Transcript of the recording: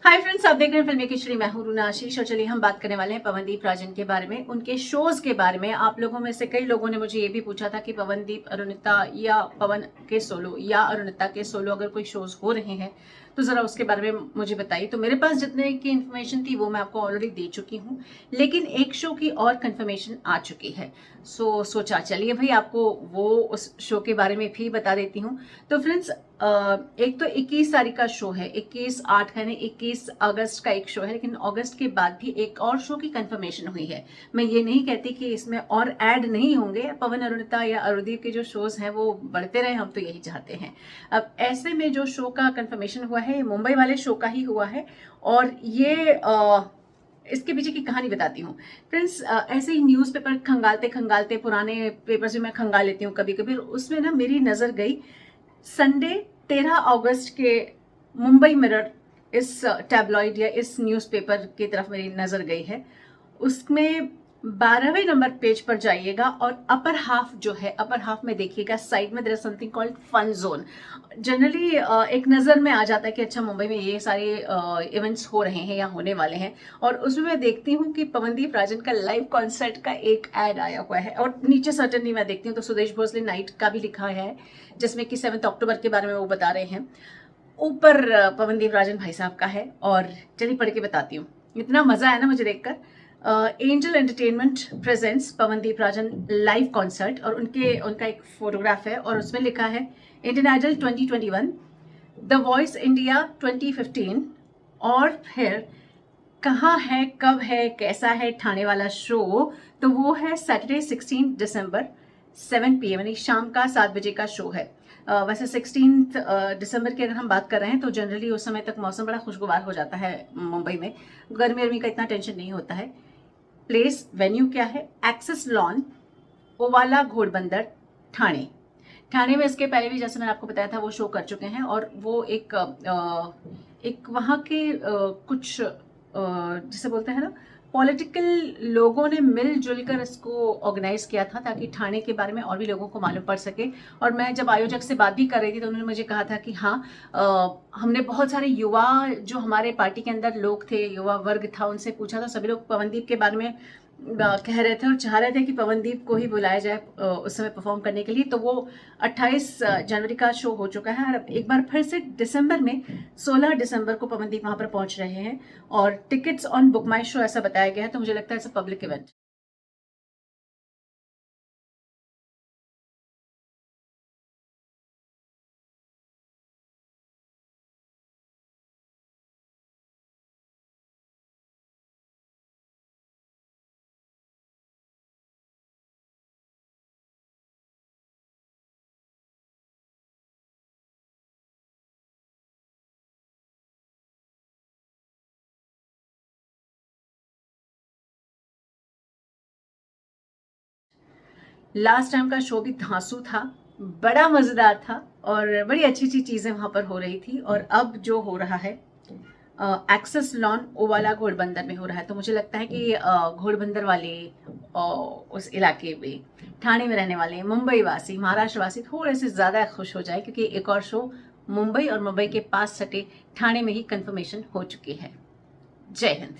Hi friends, आप देख रहे हैं फिल्मी खिचड़ी। मैं हूं रूना आशीष और चलिए हम बात करने वाले हैं पवनदीप राजन के बारे में, उनके शोज के बारे में। आप लोगों में से कई लोगों ने मुझे ये भी पूछा था कि पवनदीप, अरुणिता या पवन के सोलो या अरुणिता के सोलो अगर कोई शोज हो रहे हैं तो जरा उसके बारे में मुझे बताइए। तो मेरे पास जितने की इन्फॉर्मेशन थी वो मैं आपको ऑलरेडी दे चुकी हूँ, लेकिन एक शो की और कंफर्मेशन आ चुकी है। सोचा चलिए भाई आपको वो उस शो के बारे में भी बता देती हूँ। तो फ्रेंड्स, एक तो 21 तारीख का शो है, 21/8 यानी 21 अगस्त का एक शो है, लेकिन अगस्त के बाद भी एक और शो की कंफर्मेशन हुई है। मैं ये नहीं कहती कि इसमें और ऐड नहीं होंगे। पवन, अरुणिता या अरुदीप के जो शोज हैं वो बढ़ते रहे, हम तो यही चाहते हैं। अब ऐसे में जो शो का कंफर्मेशन हुआ है, मुंबई वाले शो का ही हुआ है। और ये इसके पीछे की कहानी बताती हूँ फ्रेंड्स। ऐसे ही न्यूज़पेपर खंगालते खंगालते, पुराने पेपर से मैं खंगाल लेती हूँ कभी कभी, उसमें ना मेरी नज़र गई संडे 13 अगस्त के मुंबई मिरर, इस टैबलॉइड या इस न्यूज़पेपर की तरफ मेरी नज़र गई है। उसमें 12वें नंबर पेज पर जाइएगा और अपर हाफ जो है, अपर हाफ में देखिएगा, साइड में there is something called fun zone. Generally एक नज़र में आ जाता है कि अच्छा मुंबई में ये सारे इवेंट्स हो रहे हैं या होने वाले हैं। और उसमें मैं देखती हूँ कि पवनदीप राजन का लाइव कॉन्सर्ट का एक ऐड आया हुआ है, और नीचे सर्टनली मैं देखती हूँ तो सुदेश भोसले नाइट का भी लिखा है, जिसमें कि 7 अक्टूबर के बारे में वो बता रहे हैं। ऊपर पवनदीप राजन भाई साहब का है। और चलिए पढ़ के बताती हूँ, इतना मजा आया ना मुझे देखकर। Angel entertainment presents Pawandeep Rajan live concert, और उनका एक फोटोग्राफ है और उसमें लिखा है Indian idol 2021, the voice India 2015, और फिर कहाँ है, कब है, कैसा है ठाणे वाला शो। तो वो है सैटरडे 16 दिसंबर 7 PM, यानी शाम का 7 बजे का शो है। वैसे 16 दिसंबर की अगर हम बात कर रहे हैं तो जनरली उस समय तक मौसम बड़ा खुशगवार हो जाता है मुंबई में, गर्मी वर्मी का इतना टेंशन नहीं होता है। प्लेस, वेन्यू क्या है, एक्सेस लॉन, ओवाला घोड़बंदर, ठाणे। ठाणे में इसके पहले भी, जैसे मैंने आपको बताया था, वो शो कर चुके हैं। और वो एक वहाँ के कुछ जिसे बोलते हैं ना, पॉलिटिकल लोगों ने मिलजुल कर इसको ऑर्गेनाइज किया था ताकि ठाणे के बारे में और भी लोगों को मालूम पड़ सके। और मैं जब आयोजक से बात भी कर रही थी तो उन्होंने मुझे कहा था कि हाँ, हमने बहुत सारे युवा, जो हमारे पार्टी के अंदर लोग थे, युवा वर्ग था, उनसे पूछा था। सभी लोग पवनदीप के बारे में कह रहे थे और चाह रहे थे कि पवनदीप को ही बुलाया जाए उस समय परफॉर्म करने के लिए। तो वो 28 जनवरी का शो हो चुका है, और एक बार फिर से दिसंबर में 16 दिसंबर को पवनदीप वहां पर पहुंच रहे हैं। और tickets on book my show ऐसा बताया गया है, तो मुझे लगता है it's a public event. Last time का शो भी धांसू था, बड़ा मजेदार था, और बड़ी अच्छी अच्छी चीजें वहां पर हो रही थी। और अब जो हो रहा है एक्सेस लॉन ओवाला घोड़बंदर में हो रहा है, तो मुझे लगता है कि घोड़बंदर वाले उस इलाके में, ठाणे में रहने वाले मुंबई वासी, महाराष्ट्र वासी थोड़े से ज्यादा खुश हो जाए, क्योंकि एक और शो मुंबई और मुंबई के पास सटे ठाणे में ही कंफर्मेशन हो चुकी है। जय हिंद।